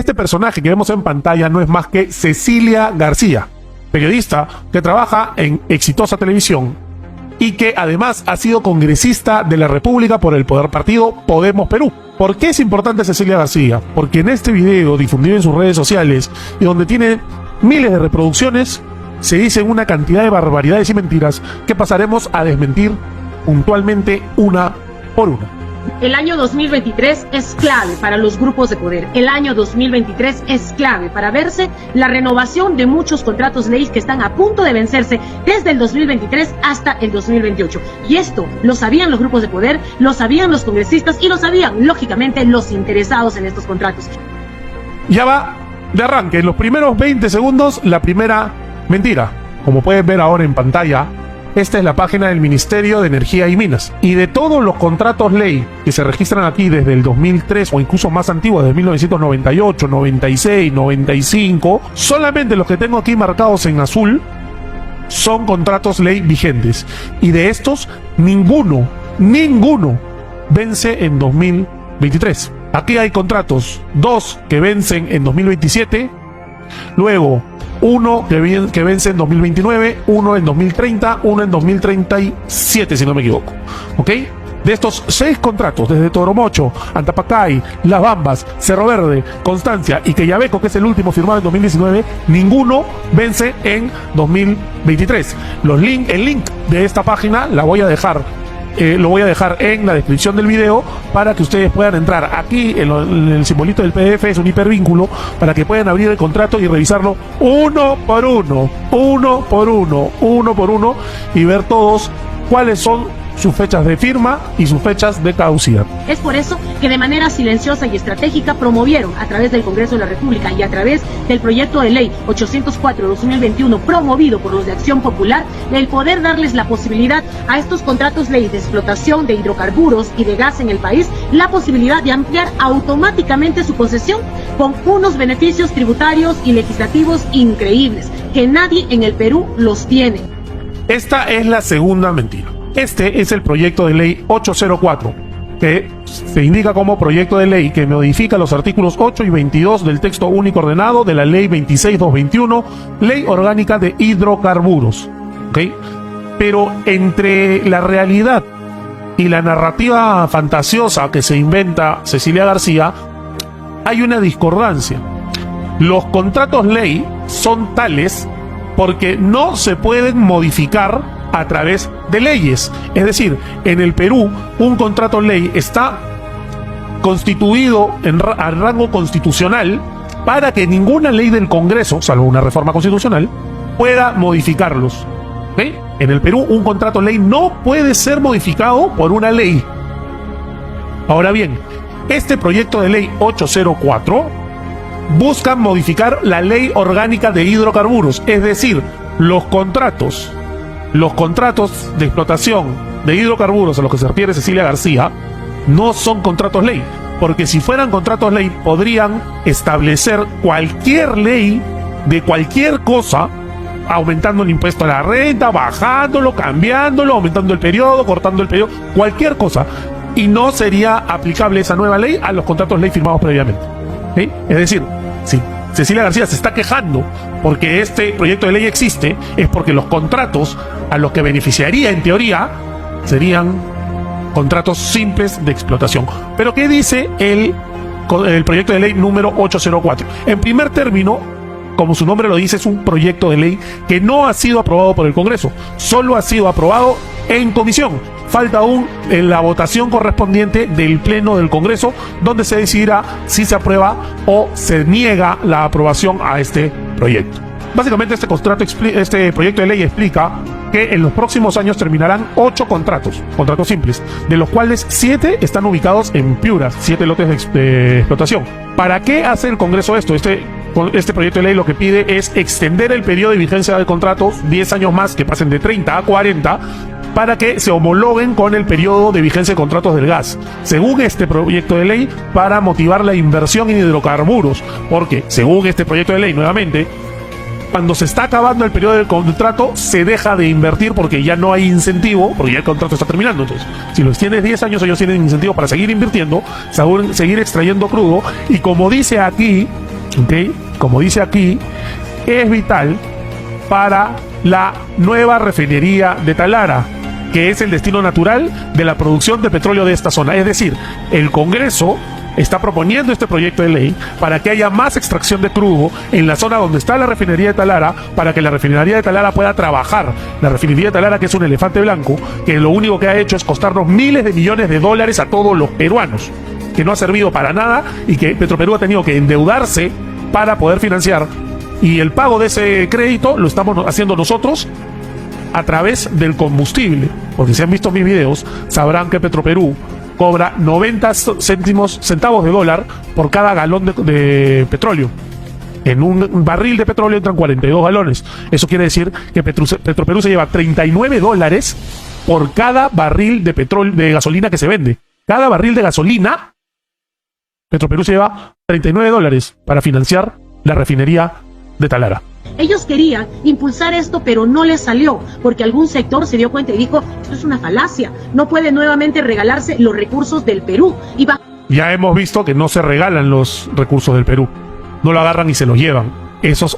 Este personaje que vemos en pantalla no es más que Cecilia García, periodista que trabaja en exitosa televisión y que además ha sido congresista de la República por el partido Podemos Perú. ¿Por qué es importante Cecilia García? Porque en este video difundido en sus redes sociales y donde tiene miles de reproducciones, se dicen una cantidad de barbaridades y mentiras que pasaremos a desmentir puntualmente una por una. El año 2023 es clave para los grupos de poder. El año 2023 es clave para verse la renovación de muchos contratos leyes que están a punto de vencerse desde el 2023 hasta el 2028. Y esto lo sabían los grupos de poder, lo sabían los congresistas y lo sabían, lógicamente, los interesados en estos contratos. Ya va de arranque, en los primeros 20 segundos, la primera mentira. Como pueden ver ahora en pantalla, esta es la página del Ministerio de Energía y Minas. Y de todos los contratos ley que se registran aquí desde el 2003 o incluso más antiguos, desde 1998, 96, 95, solamente los que tengo aquí marcados en azul son contratos ley vigentes. Y de estos, ninguno vence en 2023. Aquí hay contratos, 2 que vencen en 2027, luego uno que vence en 2029, uno en 2030, uno en 2037, si no me equivoco. ¿Ok? De estos 6 contratos, desde Toromocho, Antapacay, Las Bambas, Cerro Verde, Constancia y Quellaveco, que es el último firmado en 2019, ninguno vence en 2023. El link de esta página la voy a dejar. Lo voy a dejar en la descripción del video para que ustedes puedan entrar. Aquí en el simbolito del PDF es un hipervínculo para que puedan abrir el contrato y revisarlo uno por uno y ver todos cuáles son sus fechas de firma y sus fechas de caducidad. Es por eso que de manera silenciosa y estratégica promovieron a través del Congreso de la República y a través del proyecto de ley 804/2021 promovido por los de Acción Popular, el poder darles la posibilidad a estos contratos ley de explotación de hidrocarburos y de gas en el país, la posibilidad de ampliar automáticamente su concesión con unos beneficios tributarios y legislativos increíbles que nadie en el Perú los tiene. Esta es la segunda mentira. Este es el proyecto de ley 804, que se indica como proyecto de ley que modifica los artículos 8 y 22 del texto único ordenado de la ley 26/221, ley orgánica de hidrocarburos. ¿Okay? Pero entre la realidad y la narrativa fantasiosa que se inventa Cecilia García, hay una discordancia. Los contratos ley son tales porque no se pueden modificar a través de leyes. Es decir, en el Perú un contrato ley está constituido al rango constitucional para que ninguna ley del Congreso, salvo una reforma constitucional, pueda modificarlos. ¿Okay? En el Perú un contrato ley no puede ser modificado por una ley. Ahora bien, este proyecto de ley 804 busca modificar la ley orgánica de hidrocarburos, es decir, los contratos de explotación de hidrocarburos a los que se refiere Cecilia García no son contratos ley, porque si fueran contratos ley podrían establecer cualquier ley de cualquier cosa, aumentando el impuesto a la renta, bajándolo, cambiándolo, aumentando el periodo, cortando el periodo, cualquier cosa, y no sería aplicable esa nueva ley a los contratos ley firmados previamente. ¿Sí? Es decir, si Cecilia García se está quejando porque este proyecto de ley existe, es porque los contratos a los que beneficiaría en teoría serían contratos simples de explotación. Pero ¿qué dice el proyecto de ley número 804? En primer término, como su nombre lo dice, es un proyecto de ley que no ha sido aprobado por el Congreso, solo ha sido aprobado en comisión. Falta aún la votación correspondiente del Pleno del Congreso, donde se decidirá si se aprueba o se niega la aprobación a este proyecto. Básicamente este proyecto de ley explica que en los próximos años terminarán 8 contratos simples, de los cuales 7 están ubicados en Piura, 7 lotes de explotación. ¿Para qué hace el Congreso esto? Este proyecto de ley lo que pide es extender el periodo de vigencia de contratos 10 años más, que pasen de 30 a 40, para que se homologuen con el periodo de vigencia de contratos del gas, según este proyecto de ley, para motivar la inversión en hidrocarburos, porque según este proyecto de ley, nuevamente, cuando se está acabando el periodo del contrato, se deja de invertir porque ya no hay incentivo, porque ya el contrato está terminando. Entonces, si los tienes 10 años, ellos tienen incentivo para seguir invirtiendo, seguir extrayendo crudo, y como dice aquí ¿ok? Como dice aquí, es vital para la nueva refinería de Talara, que es el destino natural de la producción de petróleo de esta zona. Es decir, el Congreso está proponiendo este proyecto de ley para que haya más extracción de crudo en la zona donde está la refinería de Talara, para que la refinería de Talara pueda trabajar. La refinería de Talara, que es un elefante blanco, que lo único que ha hecho es costarnos miles de millones de dólares a todos los peruanos, que no ha servido para nada y que Petroperú ha tenido que endeudarse para poder financiar. Y el pago de ese crédito lo estamos haciendo nosotros a través del combustible, porque si han visto mis videos sabrán que Petroperú cobra 90 centavos de dólar por cada galón de petróleo. En un barril de petróleo entran 42 galones. Eso quiere decir que Petroperú se lleva 39 dólares por cada barril de petróleo, de gasolina que se vende. Cada barril de gasolina, Petroperú se lleva 39 dólares para financiar la refinería de Talara. Ellos querían impulsar esto, pero no les salió, porque algún sector se dio cuenta y dijo, esto es una falacia, no puede nuevamente regalarse los recursos del Perú. Ya hemos visto que no se regalan los recursos del Perú, no lo agarran y se los llevan. Esos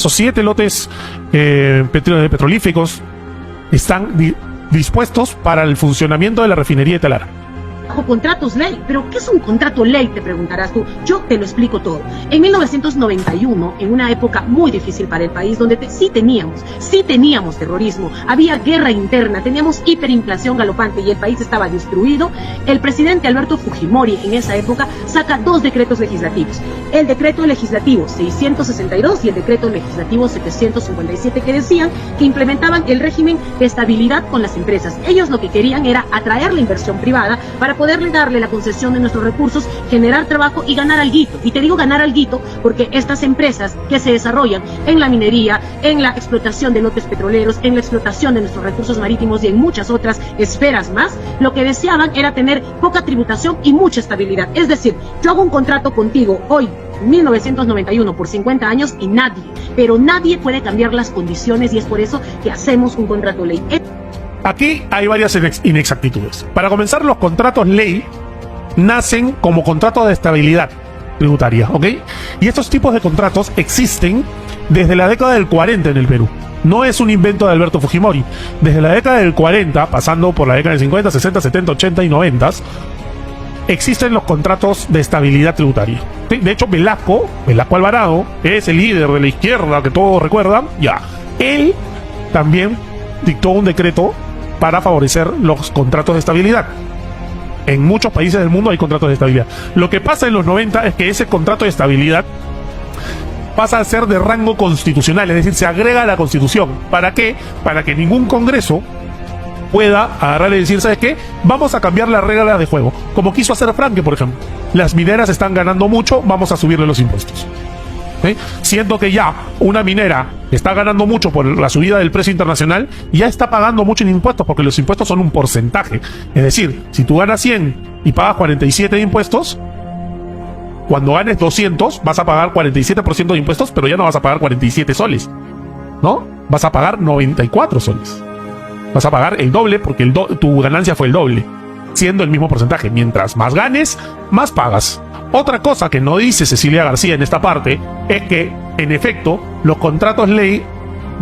7 lotes petrolíficos están dispuestos para el funcionamiento de la refinería de Talara. Bajo contratos ley. ¿Pero qué es un contrato ley?, te preguntarás tú. Yo te lo explico todo. En 1991, en una época muy difícil para el país, donde sí teníamos terrorismo, había guerra interna, teníamos hiperinflación galopante y el país estaba destruido, el presidente Alberto Fujimori en esa época saca 2 decretos legislativos. El decreto legislativo 662 y el decreto legislativo 757, que decían que implementaban el régimen de estabilidad con las empresas. Ellos lo que querían era atraer la inversión privada para poderle darle la concesión de nuestros recursos, generar trabajo y ganar alguito. Y te digo ganar alguito porque estas empresas que se desarrollan en la minería, en la explotación de lotes petroleros, en la explotación de nuestros recursos marítimos y en muchas otras esferas más, lo que deseaban era tener poca tributación y mucha estabilidad. Es decir, yo hago un contrato contigo hoy, 1991, por 50 años y nadie puede cambiar las condiciones, y es por eso que hacemos un contrato ley. Aquí hay varias inexactitudes. Para comenzar, los contratos ley nacen como contratos de estabilidad tributaria, ¿ok? Y estos tipos de contratos existen desde la década del 40 en el Perú. No es un invento de Alberto Fujimori. Desde la década del 40, pasando por la década del 50, 60, 70, 80 y 90, existen los contratos de estabilidad tributaria. De hecho, Velasco Alvarado, que es el líder de la izquierda que todos recuerdan, él también dictó un decreto para favorecer los contratos de estabilidad. En muchos países del mundo hay contratos de estabilidad. Lo que pasa en los 90 es que ese contrato de estabilidad pasa a ser de rango constitucional, es decir, se agrega a la Constitución. ¿Para qué? Para que ningún Congreso pueda agarrar y decir, ¿sabes qué? Vamos a cambiar las reglas de juego. Como quiso hacer Franke, por ejemplo. Las mineras están ganando mucho, vamos a subirle los impuestos. Siendo que ya una minera está ganando mucho por la subida del precio internacional, ya está pagando mucho en impuestos, porque los impuestos son un porcentaje. Es decir, si tú ganas 100 y pagas 47 de impuestos, cuando ganes 200 vas a pagar 47% de impuestos, pero ya no vas a pagar 47 soles, ¿no? Vas a pagar 94 soles. Vas a pagar el doble porque tu ganancia fue el doble, siendo el mismo porcentaje. Mientras más ganes, más pagas. Otra cosa que no dice Cecilia García en esta parte es que, en efecto, los contratos ley,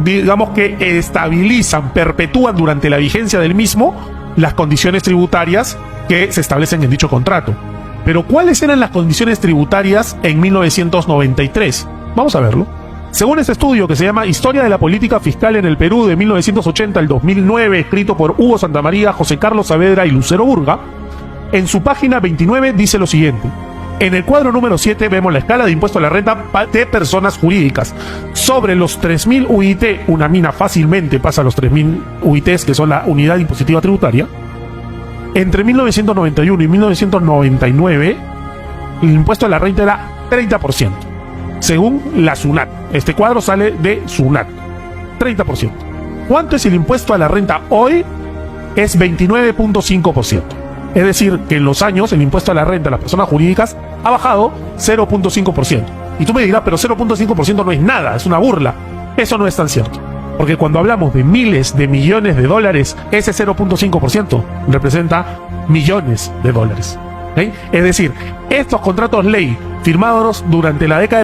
digamos que estabilizan, perpetúan durante la vigencia del mismo las condiciones tributarias que se establecen en dicho contrato. Pero ¿cuáles eran las condiciones tributarias en 1993? Vamos a verlo. Según este estudio, que se llama Historia de la Política Fiscal en el Perú de 1980 al 2009, escrito por Hugo Santamaría, José Carlos Saavedra y Lucero Burga, en su página 29 dice lo siguiente. En el cuadro número 7 vemos la escala de impuesto a la renta de personas jurídicas. Sobre los 3.000 UIT, una mina fácilmente pasa a los 3.000 UITs, que son la unidad impositiva tributaria. Entre 1991 y 1999, el impuesto a la renta era 30%, según la SUNAT. Este cuadro sale de SUNAT. 30%. ¿Cuánto es el impuesto a la renta hoy? Es 29.5%. Es decir, que en los años el impuesto a la renta de las personas jurídicas ha bajado 0.5%. Y tú me dirás, pero 0.5% no es nada, es una burla. Eso no es tan cierto. Porque cuando hablamos de miles de millones de dólares, ese 0.5% representa millones de dólares. Es decir, estos contratos ley firmados durante la década